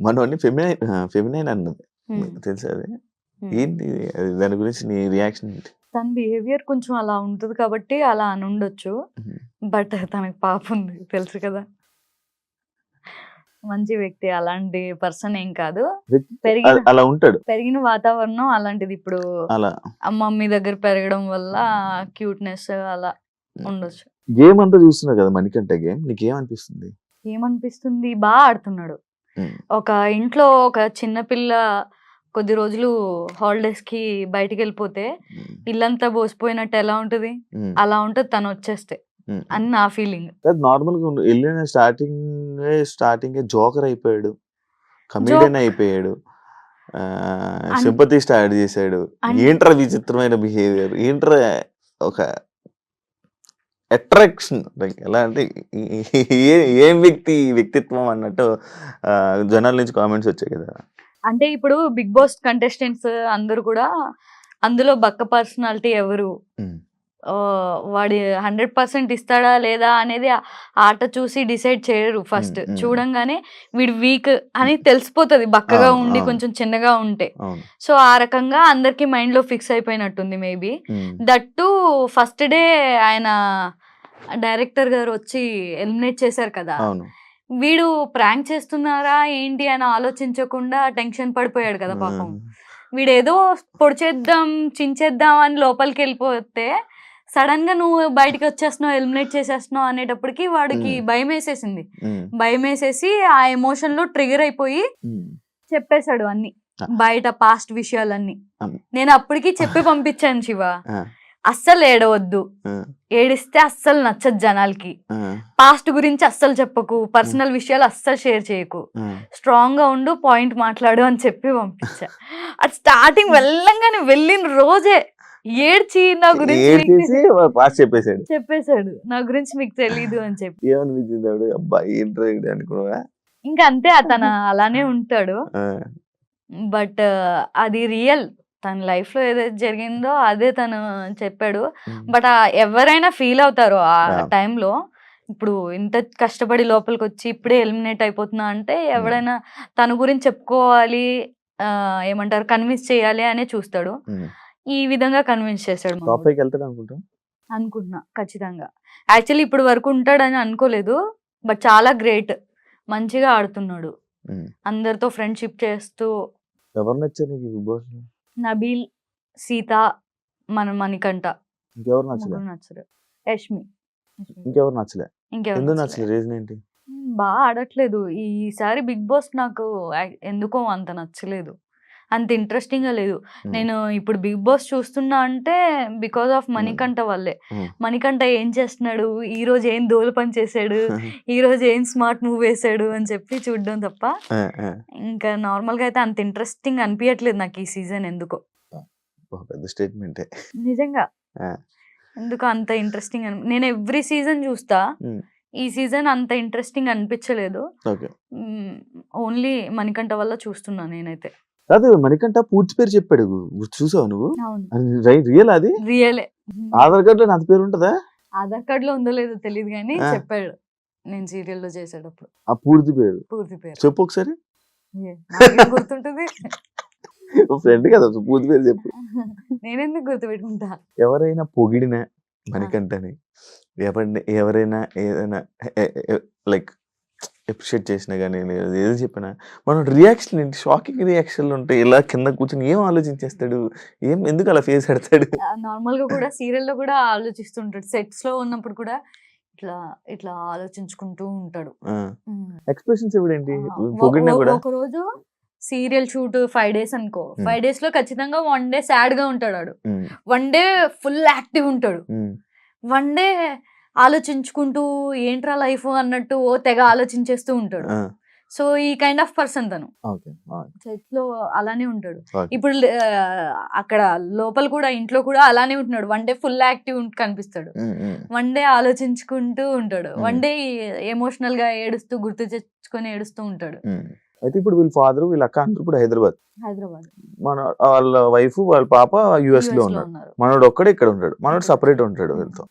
మనోడిని feminine అన్నది. ఉమ్, తెలుసా అది? ఉమ్. ఏంటి అది? దాని గురించి నీ రియాక్షన్ ఏంటి? తన బిహేవియర్ కొంచెం అలా ఉంటుంది కాబట్టి అలా అని ఉండొచ్చు. హ్మ్. బట్ తనకి పాప ఉంది తెలుసు కదా. మంచి వ్యక్తి, అలాంటి పర్సన్ ఏం కాదు. పెరిగిన అలా ఉంటాడు. పెరిగిన వాతావరణం అలాంటిది. ఇప్పుడు అలా మమ్మీ దగ్గర పెరగడం వల్ల క్యూట్నెస్ అలా ఉండొచ్చు. గేమ్ అంతా చూస్తున్నావు కదా, మణికంఠ గేమ్, నీకేమనిపిస్తుంది? ఏమనిపిస్తుంది, బాగా ఆడుతున్నాడు. ఉమ్, ఒక ఇంట్లో ఒక చిన్న పిల్ల కొద్ది రోజులు హాలిడేస్ కి బయటికి వెళ్ళిపోతే ఉమ్, ఇల్లంతా బోసిపోయినట్టు ఎలా ఉంటది, ఉమ్, అలా ఉంటది తను వచ్చేస్తే ఉమ్. అని నా ఫీలింగ్. నార్మల్ గా వెళ్ళిన స్టార్టింగ్ జోకర్ అయిపోయాడు, కమీడియన్ అయిపోయాడు, సింపతి స్టార్ట్ చేశాడు. ఏంట్రా విచిత్రమైన బిహేవియర్, ఏంట్రా ఒక అట్రాక్షన్, ఎలా అంటే ఏం వ్యక్తిత్వం అన్నట్టు జనాల నుంచి కామెంట్స్ వచ్చాయి కదా. అంటే ఇప్పుడు బిగ్ బాస్ కంటెస్టెంట్స్ అందరూ కూడా అందులో బక్క పర్సనాలిటీ ఎవరు, ఉమ్, వాడి 100% ఇస్తాడా లేదా అనేది ఆట చూసి డిసైడ్ చేయరు. ఫస్ట్ చూడంగానే వీడు వీక్ అని తెలిసిపోతుంది, బక్కగా అవును, ఉండి అవును, కొంచెం చిన్నగా ఉంటే. అవును. సో ఆ రకంగా అందరికి మైండ్ లో ఫిక్స్ అయిపోయినట్టుంది maybe. Um, that first day ఆయన డైరెక్టర్ గారు వచ్చి ఎలిమినేట్ చేశారు కదా. అవును. వీడు ప్రాంక్ చేస్తున్నారా ఏంటి అని ఆలోచించకుండా టెన్షన్ పడిపోయాడు కదా పాపం. వీడేదో పొడిచేద్దాం చించేద్దాం అని లోపలికి వెళ్ళిపోతే సడన్ గా నువ్వు బయటకు వచ్చేస్తున్నావు, ఎలిమినేట్ చేసేస్తున్నావు అనేటప్పటికి వాడికి భయం వేసేసింది. భయం వేసేసి ఆ ఎమోషన్ లో ట్రిగర్ అయిపోయి చెప్పేశాడు అన్ని, బయట పాస్ట్ విషయాలన్నీ. నేను అప్పటికి చెప్పి పంపించాను శివ, అస్సలు ఏడవద్దు, ఏడిస్తే అస్సలు నచ్చదు జనాలకి, పాస్ట్ గురించి అస్సలు చెప్పకు, పర్సనల్ విషయాలు అస్సలు షేర్ చేయకు, స్ట్రాంగ్ గా ఉండు, పాయింట్ మాట్లాడు అని చెప్పి పంపించా. అది స్టార్టింగ్ వెళ్ళంగానే వెళ్ళిన రోజే ఏడ్చి నా గురించి చెప్పేశాడు, నా గురించి మీకు తెలీదు అని చెప్పి. ఏమనిపించింది అబ్బాయి ఏంటి అనుకున్నావా? ఇంకా అంతే, అతను అలానే ఉంటాడు. బట్ అది రియల్, తన లైఫ్ లో ఏదైతే జరిగిందో అదే తను చెప్పాడు. బట్ ఎవరైనా ఫీల్ అవుతారు ఆ టైంలో. ఇప్పుడు ఇంత కష్టపడి లోపలికి వచ్చి ఇప్పుడే ఎలిమినేట్ అయిపోతున్నా అంటే ఎవడైనా తన గురించి చెప్పుకోవాలి, ఏమంటారు, కన్విన్స్ చేయాలి అనే చూస్తాడు. ఈ విధంగా కన్విన్స్ చేశాడు. అనుకుంటున్నా ఖచ్చితంగా. యాక్చువల్లీ ఇప్పుడు వరకు ఉంటాడని అనుకోలేదు, బట్ చాలా గ్రేట్, మంచిగా ఆడుతున్నాడు, అందరితో ఫ్రెండ్షిప్ చేస్తూ. ఎవరు నచ్చారు నీకు బిగ్ బాస్ లో? నబీల్, సీత, మణికంఠ. ఇంకెవరు నచ్చలేదు? యష్మి. ఇంకెవరు నచ్చలే? ఎందుకు నచ్చలేదు? రీజన్ ఏంటి? బాగా ఆడట్లేదు ఈసారి బిగ్ బాస్. నాకు ఎందుకో అంత నచ్చలేదు, అంత ఇంట్రెస్టింగ్ గా లేదు. నేను ఇప్పుడు బిగ్ బాస్ చూస్తున్నా అంటే బికాస్ ఆఫ్ మణికంఠ వల్లే. మణికంఠ ఏం చేస్తున్నాడు, ఈ రోజు ఏం దోలు పని చేశాడు, ఈ రోజు ఏం స్మార్ట్ మూవ్ వేసాడు అని చెప్పి చూడడం తప్ప ఇంకా నార్మల్ గా అయితే అంత ఇంట్రెస్టింగ్ అనిపించట్లేదు నాకు ఈ సీజన్. ఎందుకో పెద్ద స్టేట్మెంటే నిజంగా, ఎందుకు అంత ఇంట్రెస్టింగ్ నేను ఎవ్రీ సీజన్ చూస్తా, ఈ సీజన్ అంత ఇంట్రెస్టింగ్ అనిపించలేదు. ఓన్లీ మణికంఠ వల్ల చూస్తున్నా నేనైతే. కాదు, మణికంఠ పూర్తి పేరు చెప్పాడు, చూసావు నువ్వు? రియల్, అది రియలే. ఆధార్ కార్డ్ లో నా పేరు ఉంటదా? ఆధార్ కార్డ్ లో ఉందో లేదో తెలియదు కానీ చెప్పాడు నేను సీరియల్ లో చేసేటప్పుడు. ఆ పూర్తి పేరు చెప్పు ఒకసారి. గుర్తుంటుంది, ఫ్రెండ్ కదా, పూర్తి పేరు చెప్పు. నేనెందుకు గుర్తుపెట్టుకుంటా? ఎవరైనా పొగిడినా మణికంఠని, ఎవరైనా ఏదైనా లైక్ అప్రిషియేట్ చేసినా కానీ, ఏదో చెప్పినా మనం రియాక్షన్ ఏంటి, షాకింగ్ రియాక్షన్లు ఉంటాయి. ఇలా కింద కూర్చొని ఏం ఆలోచించేస్తాడు, ఎందుకు అలా ఫేస్ పెడతాడు? నార్మల్ గా కూడా సీరియల్ లో కూడా ఆలోచిస్తుంటాడు, సెట్స్ లో ఉన్నప్పుడు కూడా ఇట్లా ఇట్లా ఆలోచించుకుంటూ ఉంటాడు. ఎక్స్ప్రెషన్స్ ఎవడేంటి పొగిడినా కూడా. ఒక రోజు సీరియల్ షూట్ 5 days అనుకో, 5 days లో ఖచ్చితంగా 1 day సాడ్ గా ఉంటాడు, 1 day ఫుల్ యాక్టివ్ ఉంటాడు, 1 day ఆలోచించుకుంటూ ఏంట్రా లైఫ్ అన్నట్టు తెగ ఆలోచించేస్తూ ఉంటాడు. సో ఈ కైండ్ ఆఫ్ పర్సన్ తను సెట్ లో అలానే ఉంటాడు. ఇప్పుడు అక్కడ లోపల కూడా ఇంట్లో కూడా అలానే ఉంటున్నాడు, 1 day ఫుల్ యాక్టివ్ కనిపిస్తాడు, 1 day ఆలోచించుకుంటూ ఉంటాడు, 1 day ఎమోషనల్ గా ఏడుస్తూ గుర్తు తెచ్చుకొని ఏడుస్తూ ఉంటాడు. అయితే ఇప్పుడు వీళ్ళ ఫాదర్ వీళ్ళ అక్క అందరూ ఇప్పుడు హైదరాబాద్, మన వాళ్ళ వైఫ్ వాళ్ళ పాప యుఎస్ లో ఉన్నారు, మనోడు ఒక్కడే ఇక్కడ ఉంటాడు, మనోడు సపరేట్ ఉంటాడు వీళ్ళతో.